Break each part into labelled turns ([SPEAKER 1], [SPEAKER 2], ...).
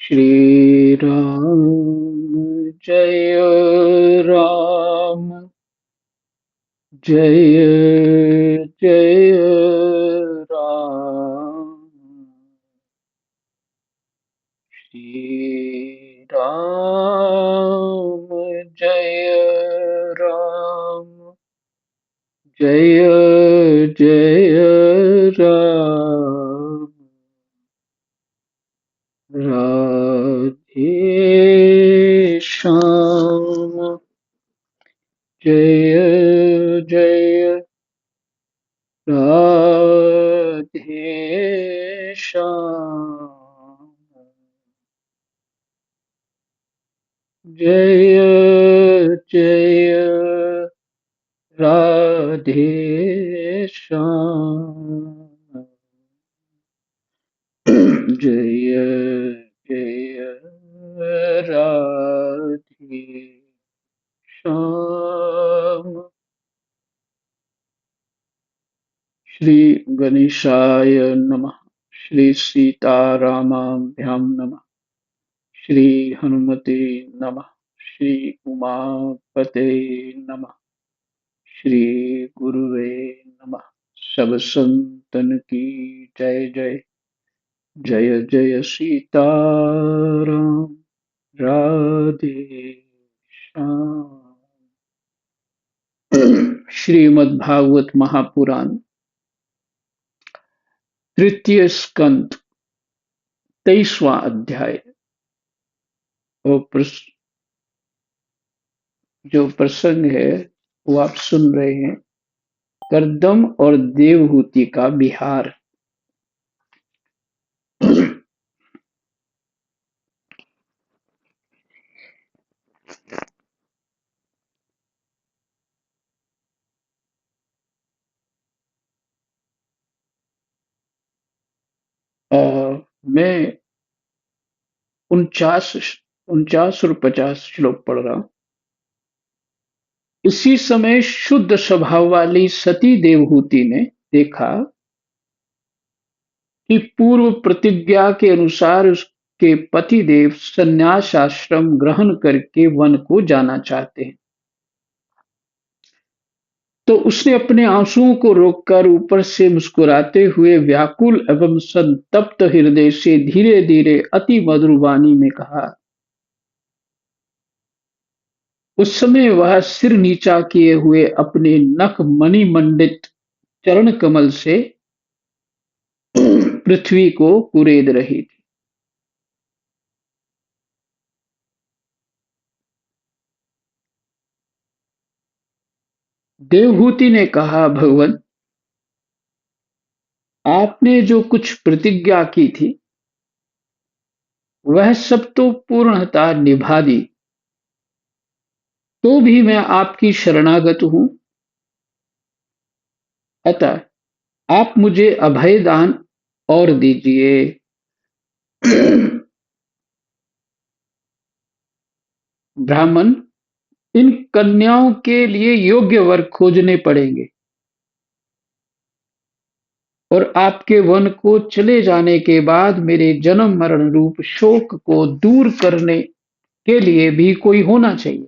[SPEAKER 1] श्री राम जय राम जय जय राम श्री राम जय राम जय जय राम राधे श्याम जय जय राधे श्याम जय जय राधे श्याम जय जय राधे श्याम। श्री गणेशाय नमः। श्री सीतारामाभ्यां नमः। श्री हनुमते नमः। श्री उमापते नमः। श्री गुरुवे नमः। सब संतन की जय जय। जय जय सीताराम राधे श्याम। श्रीमद् भागवत महापुराण तृतीय स्कंद 23वां अध्याय और जो प्रसंग है वो आप सुन रहे हैं। कर्दम और देवहूति का विहार। मैं 49 और 50 श्लोक पढ़ रहा हूं। इसी समय शुद्ध स्वभाव वाली सती देवहूति ने देखा कि पूर्व प्रतिज्ञा के अनुसार उसके पतिदेव संन्यास आश्रम ग्रहण करके वन को जाना चाहते हैं। तो उसने अपने आंसुओं को रोककर ऊपर से मुस्कुराते हुए व्याकुल एवं संतप्त हृदय से धीरे धीरे अति मधुर वाणी में कहा। उस समय वह सिर नीचा किए हुए अपने नख मणि मंडित चरण कमल से पृथ्वी को कुरेद रही थी। देवहूति ने कहा, भगवान, आपने जो कुछ प्रतिज्ञा की थी वह सब तो पूर्णतः निभा दी, तो भी मैं आपकी शरणागत हूं। अतः आप मुझे अभय दान और दीजिए। ब्राह्मण, इन कन्याओं के लिए योग्य वर खोजने पड़ेंगे और आपके वन को चले जाने के बाद मेरे जन्म मरण रूप शोक को दूर करने के लिए भी कोई होना चाहिए।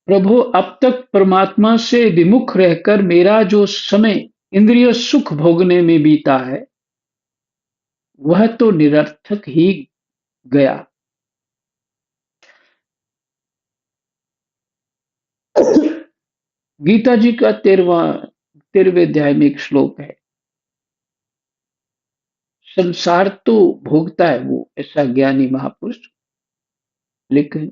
[SPEAKER 1] प्रभु, अब तक परमात्मा से विमुख रहकर मेरा जो समय इंद्रिय सुख भोगने में बीता है वह तो निरर्थक ही गया। गीता जी का 13वें अध्याय में एक श्लोक है, संसार तो भोगता है वो ऐसा ज्ञानी महापुरुष, लेकिन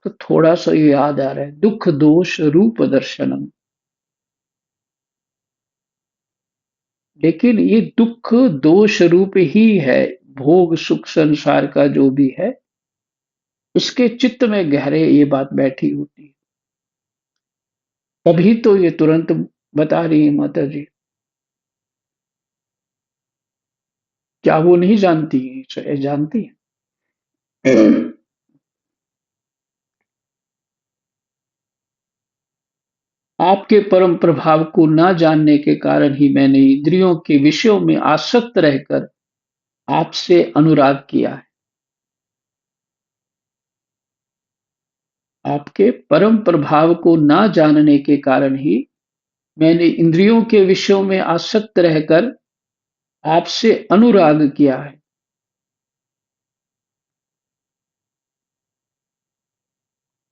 [SPEAKER 1] तो थोड़ा सा ये याद आ रहा है, दुख दोष रूप दर्शनम। लेकिन ये दुख दोष रूप ही है। भोग सुख संसार का जो भी है उसके चित्त में गहरे ये बात बैठी होती है। तभी तो ये तुरंत बता रही है माता जी। क्या वो नहीं जानती है? जानती है। आपके परम प्रभाव को ना जानने के कारण ही मैंने इंद्रियों के विषयों में आसक्त रहकर आपसे अनुराग किया है। आपके परम प्रभाव को ना जानने के कारण ही मैंने इंद्रियों के विषयों में आसक्त रहकर आपसे अनुराग किया है।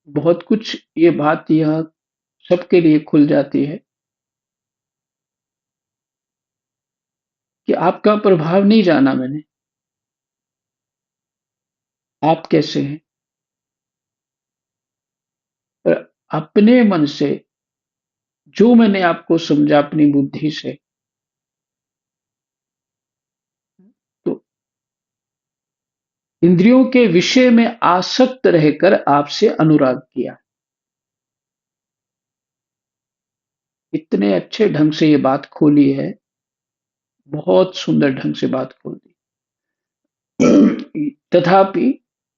[SPEAKER 1] बहुत कुछ ये बात यह सबके लिए खुल जाती है कि आपका प्रभाव नहीं जाना मैंने। आप कैसे हैं? पर अपने मन से जो मैंने आपको समझा अपनी बुद्धि से, तो इंद्रियों के विषय में आसक्त रहकर आपसे अनुराग किया। इतने अच्छे ढंग से ये बात खोली है, बहुत सुंदर ढंग से बात खोल दी। तथापि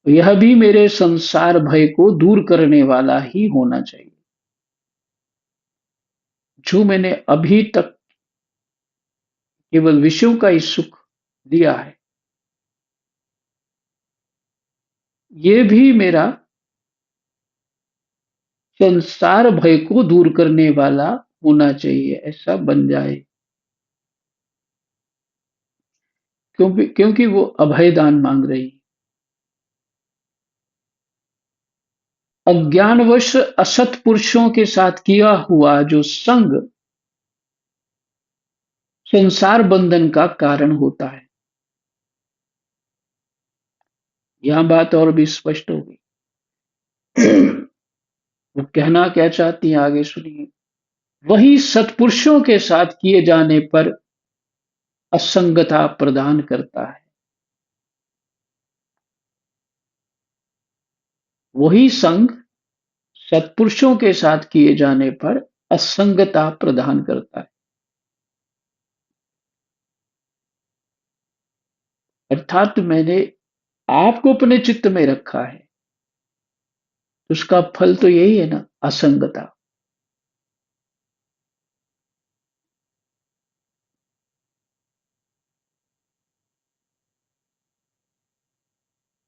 [SPEAKER 1] यह भी मेरे संसार भय को दूर करने वाला ही होना चाहिए। जो मैंने अभी तक केवल विषयों का ही सुख दिया है, ये भी मेरा संसार भय को दूर करने वाला होना चाहिए, ऐसा बन जाए। क्योंकि वो अभय दान मांग रही है। अज्ञानवश असत पुरुषों के साथ किया हुआ जो संग संसार बंधन का कारण होता है। यहां बात और भी स्पष्ट होगी। वो कहना क्या चाहती हैं आगे सुनिए। वही सत्पुरुषों के साथ किए जाने पर असंगता प्रदान करता है। वही संग सत्पुरुषों के साथ किए जाने पर असंगता प्रदान करता है। अर्थात मैंने आपको अपने चित्त में रखा है, उसका फल तो यही है ना, असंगता।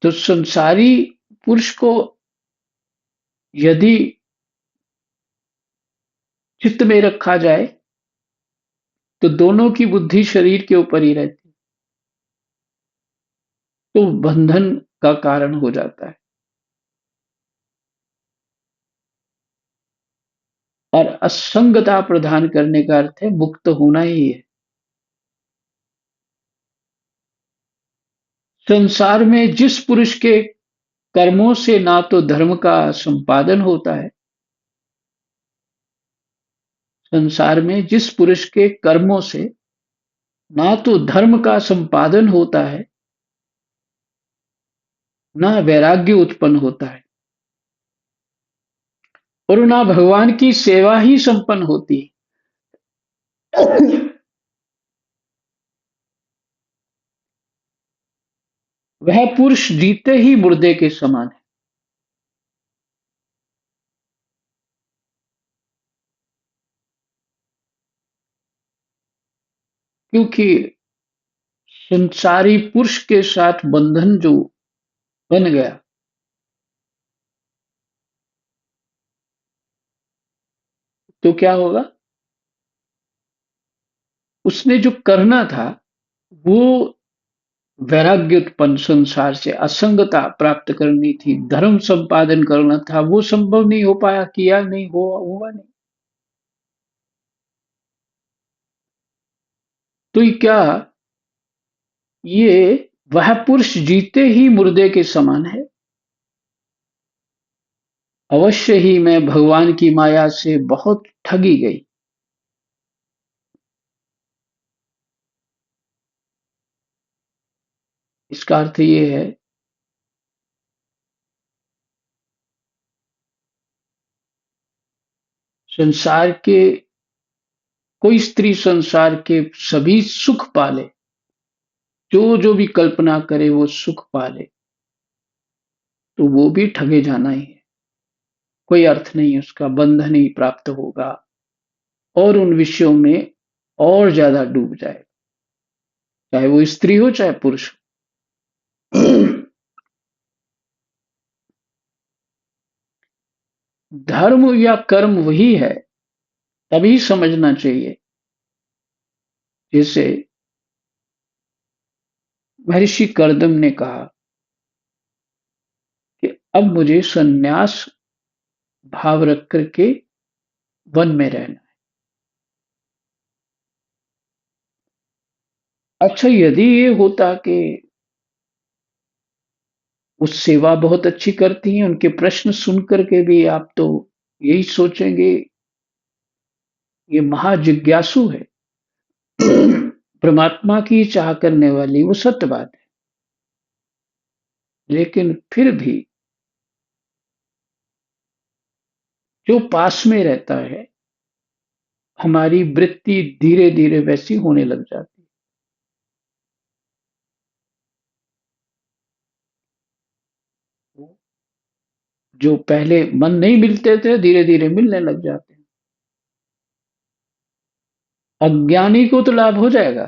[SPEAKER 1] तो संसारी पुरुष को यदि चित्त में रखा जाए तो दोनों की बुद्धि शरीर के ऊपर ही रहती है, तो बंधन का कारण हो जाता है। और असंगता प्रदान करने का अर्थ है मुक्त होना ही है। संसार में जिस पुरुष के कर्मों से ना तो धर्म का संपादन होता है, संसार में जिस पुरुष के कर्मों से ना तो धर्म का संपादन होता है, ना वैराग्य उत्पन्न होता है, और ना भगवान की सेवा ही संपन्न होती है, वह पुरुष जीते ही मुर्दे के समान है। क्योंकि संसारी पुरुष के साथ बंधन जो बन गया, तो क्या होगा? उसने जो करना था वो वैराग्य उत्पन्न, संसार से असंगता प्राप्त करनी थी, धर्म संपादन करना था, वो संभव नहीं हो पाया, किया नहीं, हुआ नहीं। तो ये क्या, ये वह पुरुष जीते ही मुर्दे के समान है। अवश्य ही मैं भगवान की माया से बहुत ठगी गई। इसका अर्थ ये है, संसार के कोई स्त्री संसार के सभी सुख पाले, जो जो भी कल्पना करे वो सुख पाले, तो वो भी ठगे जाना ही है। कोई अर्थ नहीं, उसका बंधन ही प्राप्त होगा। और उन विषयों में और ज्यादा डूब जाए, चाहे वो स्त्री हो चाहे पुरुष हो। धर्म या कर्म वही है, तभी समझना चाहिए। जैसे महर्षि कर्दम ने कहा कि अब मुझे सन्यास भाव रख करके वन में रहना है। अच्छा, यदि ये होता कि वो सेवा बहुत अच्छी करती हैं, उनके प्रश्न सुन करके भी आप तो यही सोचेंगे ये महाजिज्ञासु है, परमात्मा की चाह करने वाली, वो सत्य बात है। लेकिन फिर भी जो पास में रहता है, हमारी वृत्ति धीरे धीरे वैसी होने लग जाती है। जो पहले मन नहीं मिलते थे, धीरे धीरे मिलने लग जाते हैं। अज्ञानी को तो लाभ हो जाएगा,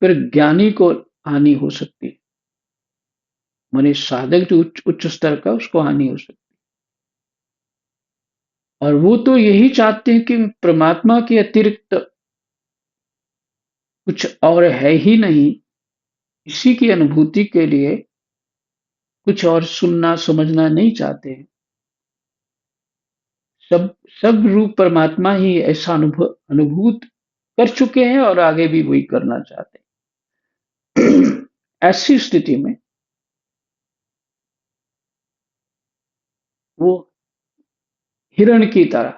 [SPEAKER 1] फिर ज्ञानी को हानि हो सकती है। माने साधक जो उच्च उच्च स्तर का, उसको हानि हो सकती है। और वो तो यही चाहते हैं कि परमात्मा के अतिरिक्त कुछ और है ही नहीं, इसी की अनुभूति के लिए कुछ और सुनना समझना नहीं चाहते हैं। सब सब रूप परमात्मा ही ऐसा अनुभूत कर चुके हैं और आगे भी वही करना चाहते हैं। ऐसी स्थिति में वो हिरण की तरह,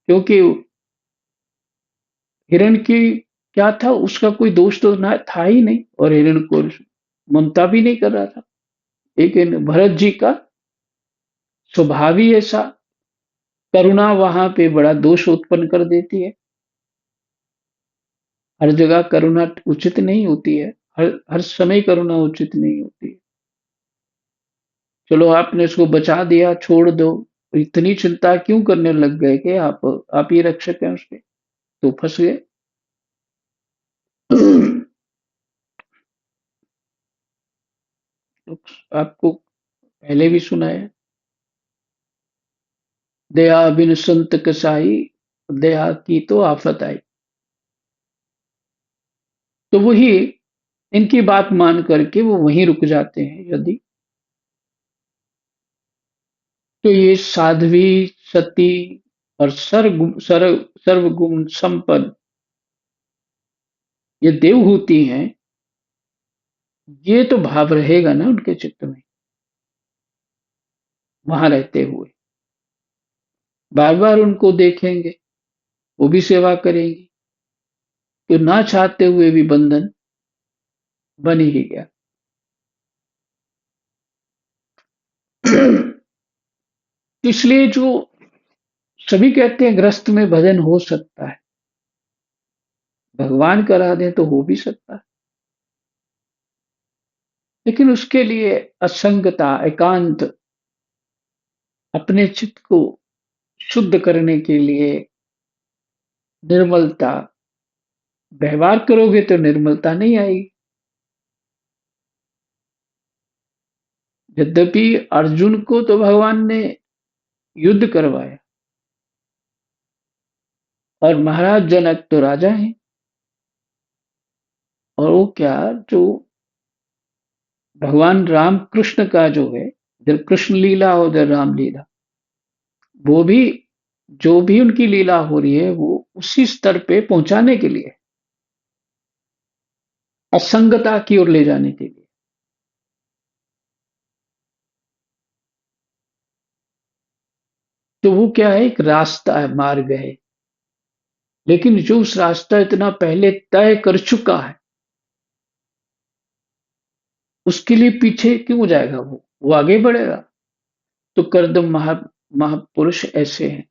[SPEAKER 1] क्योंकि हिरण की क्या था, उसका कोई दोष तो ना था ही नहीं, और हिरण को ममता भी नहीं कर रहा था। लेकिन भरत जी का स्वभाव ही ऐसा, करुणा वहां पे बड़ा दोष उत्पन्न कर देती है। हर जगह करुणा उचित नहीं होती है, हर हर समय करुणा उचित नहीं होती है। चलो आपने उसको बचा दिया, छोड़ दो, इतनी चिंता क्यों करने लग गए कि आप ही रक्षक हैं उसके, तो फंस गए। तो आपको पहले भी सुना है, दया बिन संत कसाई, दया की तो आफत आई। तो वही इनकी बात मान करके वो वहीं रुक जाते हैं। यदि तो ये साध्वी, सती और सर्वगुण संपन्न ये देवहूति हैं, ये तो भाव रहेगा ना उनके चित्त में, वहां रहते हुए बार बार उनको देखेंगे, वो भी सेवा करेंगी, तो ना चाहते हुए भी बंधन बन ही गया। इसलिए जो सभी कहते हैं ग्रस्त में भजन हो सकता है, भगवान करा दें तो हो भी सकता है, लेकिन उसके लिए असंगता, एकांत, अपने चित्त को शुद्ध करने के लिए निर्मलता, व्यवहार करोगे तो निर्मलता नहीं आएगी। यद्यपि अर्जुन को तो भगवान ने युद्ध करवाया, और महाराज जनक तो राजा हैं, और वो क्या, जो भगवान राम कृष्ण का जो है, जब कृष्ण लीला और जब राम लीला, वो भी जो भी उनकी लीला हो रही है वो उसी स्तर पे पहुंचाने के लिए, असंगता की ओर ले जाने के लिए। तो वो क्या है, एक रास्ता है, मार्ग है, लेकिन जो उस रास्ता इतना पहले तय कर चुका है, उसके लिए पीछे क्यों जाएगा, वो आगे बढ़ेगा। तो कर्दम महापुरुष ऐसे हैं।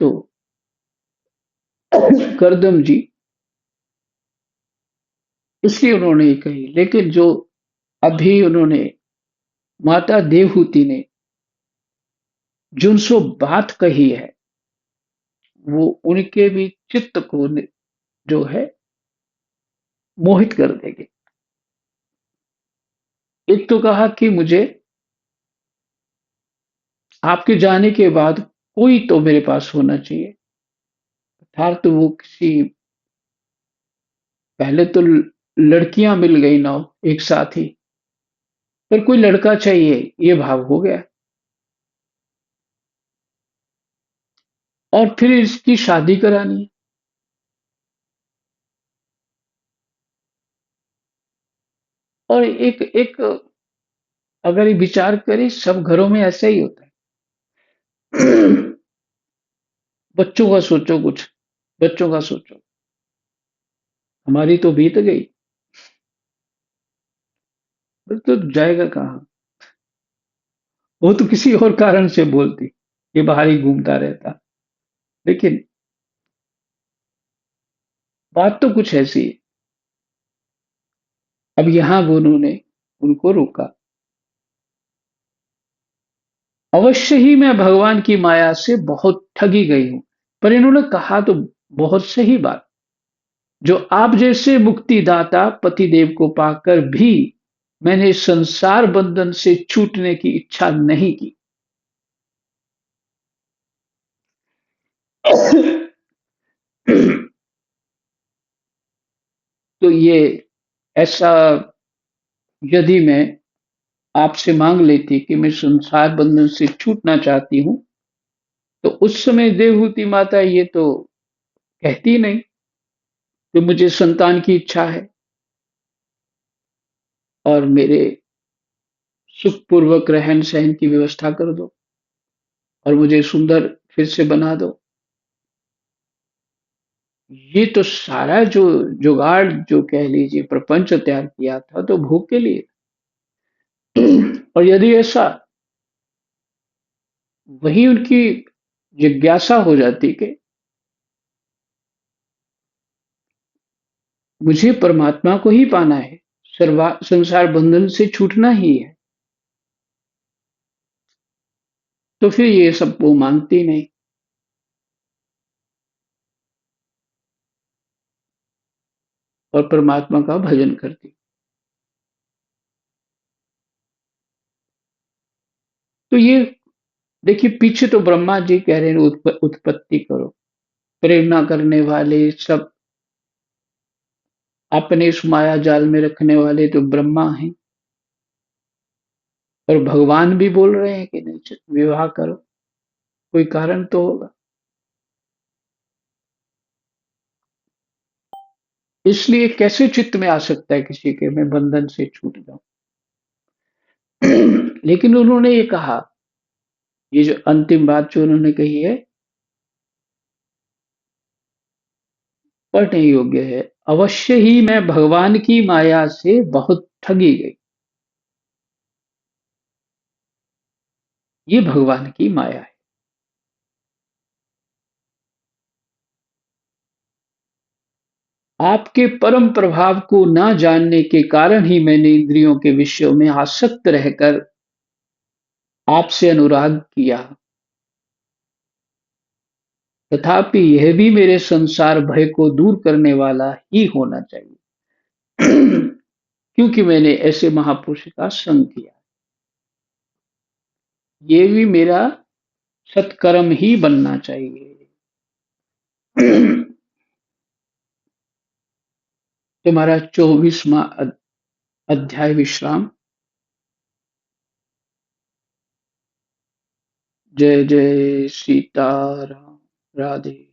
[SPEAKER 1] तो करदम जी इसलिए उन्होंने ये कही, लेकिन जो अभी उन्होंने, माता देवहूति ने जो सो बात कही है वो उनके भी चित्त को जो है मोहित कर देगी। एक तो कहा कि मुझे आपके जाने के बाद कोई तो मेरे पास होना चाहिए। अर्थात तो वो किसी पहले तो लड़कियां मिल गई ना एक साथ ही, पर कोई लड़का चाहिए ये भाव हो गया। और फिर इसकी शादी करानी है। और एक एक अगर ये विचार करें सब घरों में ऐसा ही होता है। बच्चों का सोचो कुछ, बच्चों का सोचो। हमारी तो बीत गई, तो जाएगा कहाँ। वो तो किसी और कारण से बोलती, ये बाहर ही घूमता रहता। लेकिन बात तो कुछ ऐसी है। अब यहाँ वो उन्होंने उनको रोका। अवश्य ही मैं भगवान की माया से बहुत ठगी गई हूं। पर इन्होंने कहा तो बहुत सही बात, जो आप जैसे मुक्तिदाता पतिदेव को पाकर भी मैंने संसार बंधन से छूटने की इच्छा नहीं की। तो ये ऐसा यदि मैं आपसे मांग लेती कि मैं संसार बंधन से छूटना चाहती हूँ, तो उस समय देवहूति माता ये तो कहती नहीं कि मुझे संतान की इच्छा है और मेरे सुखपूर्वक रहन सहन की व्यवस्था कर दो और मुझे सुंदर फिर से बना दो। ये तो सारा जो जुगाड़ जो कह लीजिए प्रपंच तैयार किया था तो भोग के लिए। और यदि ऐसा, वही उनकी जिज्ञासा हो जाती कि मुझे परमात्मा को ही पाना है, संसार बंधन से छूटना ही है, तो फिर ये सब वो मानती नहीं। और परमात्मा का भजन करती। तो ये देखिए पीछे तो ब्रह्मा जी कह रहे हैं उत्पत्ति करो, प्रेरणा करने वाले सब अपने इस माया जाल में रखने वाले तो ब्रह्मा हैं। और भगवान भी बोल रहे हैं कि नहीं विवाह करो, कोई कारण तो होगा। इसलिए कैसे चित्त में आ सकता है किसी के मैं बंधन से छूट जाऊं। लेकिन उन्होंने ये कहा, ये जो अंतिम बात जो उन्होंने कही है पढ़ने योग्य है। अवश्य ही मैं भगवान की माया से बहुत ठगी गई। ये भगवान की माया है। आपके परम प्रभाव को ना जानने के कारण ही मैंने इंद्रियों के विषयों में आसक्त रहकर आपसे अनुराग किया। तथापि यह भी मेरे संसार भय को दूर करने वाला ही होना चाहिए। क्योंकि मैंने ऐसे महापुरुष का संग किया। ये भी मेरा सत्कर्म ही बनना चाहिए। तुम्हारा 24वां अध्याय विश्राम। जय जय सीताराम। राधे।